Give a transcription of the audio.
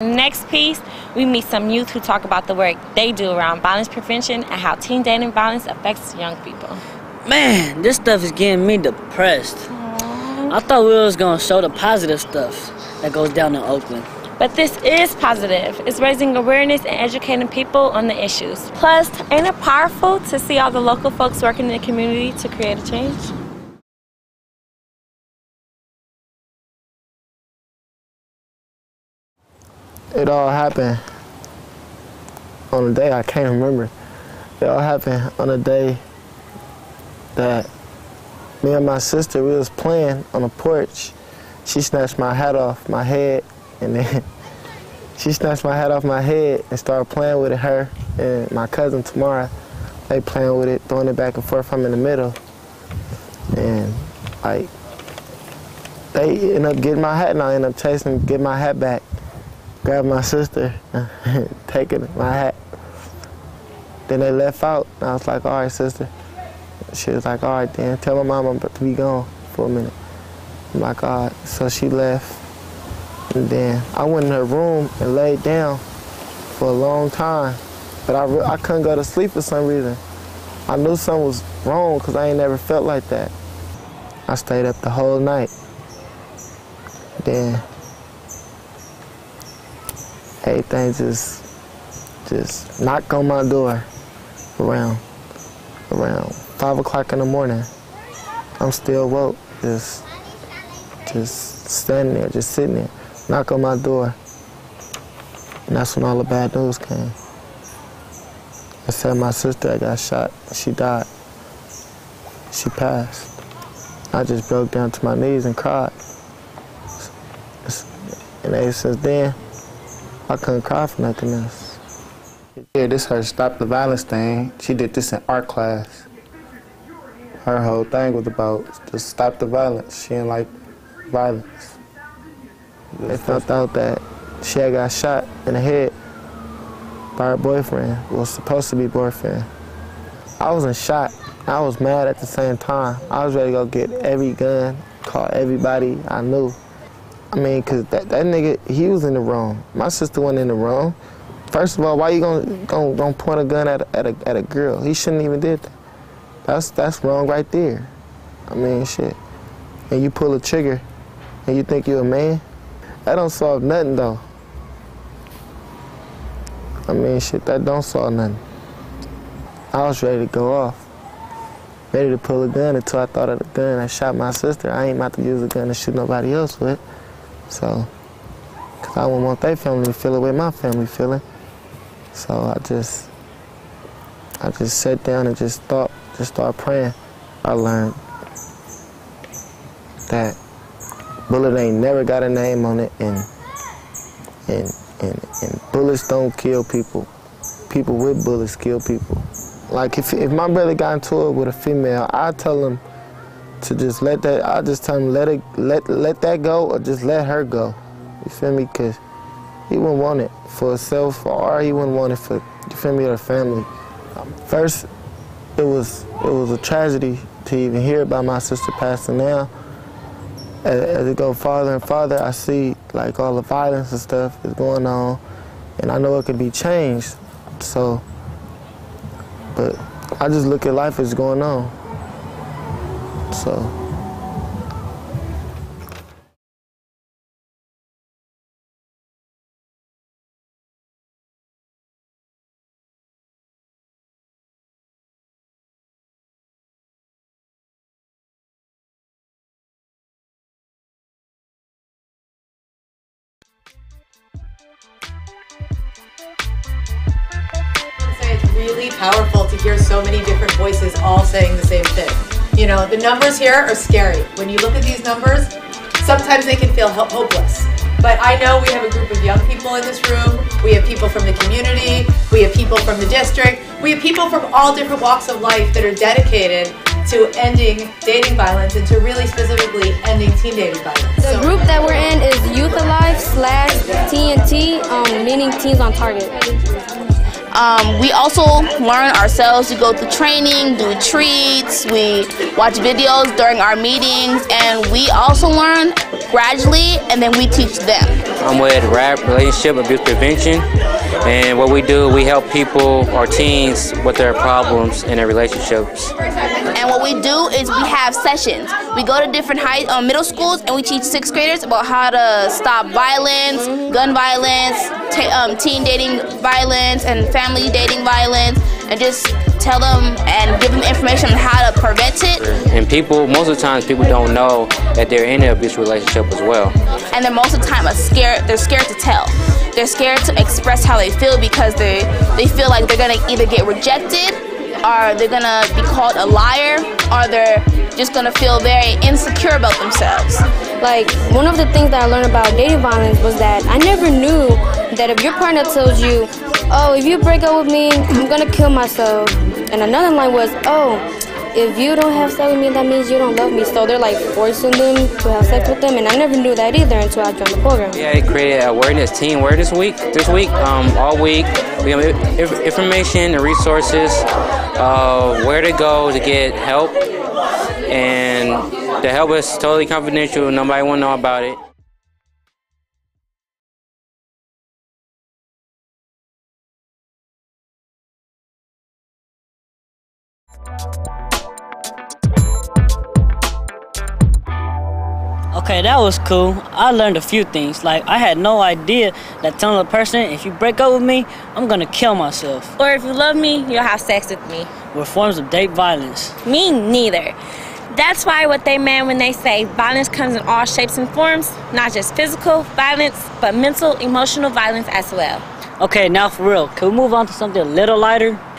Next piece, we meet some youth who talk about the work they do around violence prevention and how teen dating violence affects young people. Man, this stuff is getting me depressed. Aww. I thought we was gonna show the positive stuff that goes down in Oakland. But this is positive. It's raising awareness and educating people on the issues. Plus, ain't it powerful to see all the local folks working in the community to create a change? It all happened on a day I can't remember. It all happened on a day that me and my sister, we was playing on the porch. She snatched my hat off my head, and then she snatched my hat off my head and started playing with it, her and my cousin Tamara. They playing with it, throwing it back and forth. I'm in the middle. And like, they end up getting my hat and I end up chasing, get my hat back. Grab my sister, taking my hat. Then they left out, and I was like, all right, sister. She was like, all right, then, tell my mom I'm about to be gone for a minute. I'm like, all right. So she left, and then I went in her room and laid down for a long time, but I couldn't go to sleep for some reason. I knew something was wrong because I ain't never felt like that. I stayed up the whole night. Then everything just knocked on my door around 5 o'clock in the morning. I'm still woke, just standing there, just sitting there, knock on my door. And that's when all the bad news came. I said my sister had got shot, she died. She passed. I just broke down to my knees and cried. And ever since then, I couldn't cry for nothing else. Yeah, this her Stop the Violence thing. She did this in art class. Her whole thing was about just stop the violence. She didn't like violence. They found out that she had got shot in the head by her boyfriend, was supposed to be boyfriend. I wasn't shot. I was mad at the same time. I was ready to go get every gun, call everybody I knew. I mean, because that nigga, he was in the wrong. My sister wasn't in the wrong. First of all, why you gonna point a gun at a girl? He shouldn't even did that. That's wrong right there. I mean, shit. And you pull a trigger and you think you're a man? That don't solve nothing, though. I mean, shit, that don't solve nothing. I was ready to go off. Ready to pull a gun until I thought of the gun. I shot my sister. I ain't about to use a gun to shoot nobody else with. So, because I wouldn't want their family to feel the way my family feeling. So I just sat down and just started praying. I learned that bullet ain't never got a name on it, and bullets don't kill people. People with bullets kill people. Like if my brother got into it with a female, I tell him to just let that. I just tell him let that go, or just let her go. You feel me? Cause he wouldn't want it for himself, or he wouldn't want it for, you feel me, or family. First, it was a tragedy to even hear about my sister passing. Now, as it goes farther and farther, I see like all the violence and stuff is going on, and I know it can be changed. So, but I just look at life as going on. So. It's really powerful to hear so many different voices all saying the same thing. You know, the numbers here are scary. When you look at these numbers, sometimes they can feel hopeless. But I know we have a group of young people in this room. We have people from the community. We have people from the district. We have people from all different walks of life that are dedicated to ending dating violence and to really specifically ending teen dating violence. The group that we're in is Youth Alive /TNT, meaning Teens on Target. We also learn ourselves. We go through training, do retreats, we watch videos during our meetings, and we also learn gradually, and then we teach them. I'm with RAP, Relationship Abuse Prevention, and what we do, we help people or teens with their problems in their relationships. And what we do is we have sessions. We go to different middle schools and we teach 6th graders about how to stop violence, gun violence, teen dating violence, and family dating violence, and just tell them and give them information on how to prevent it. And people, most of the times, people don't know that they're in an abusive relationship as well. And they're most of the time they're scared to tell. They're scared to express how they feel because they feel like they're gonna either get rejected, or they're gonna be called a liar, or they're just gonna feel very insecure about themselves. Like, one of the things that I learned about dating violence was that I never knew that if your partner tells you, oh, if you break up with me, I'm gonna kill myself. And another line was, oh, if you don't have sex with me, that means you don't love me. So they're like forcing them to have sex with them, and I never knew that either until I joined the program. Yeah, it created Teen Awareness Week this week, all week. We have information and resources, where to go to get help, and the help is totally confidential. Nobody will know about it. Okay, that was cool. I learned a few things. Like, I had no idea that telling a person, if you break up with me, I'm gonna kill myself. Or if you love me, you'll have sex with me. Were forms of date violence. Me neither. That's why what they meant when they say violence comes in all shapes and forms, not just physical violence, but mental, emotional violence as well. Okay, now for real, can we move on to something a little lighter?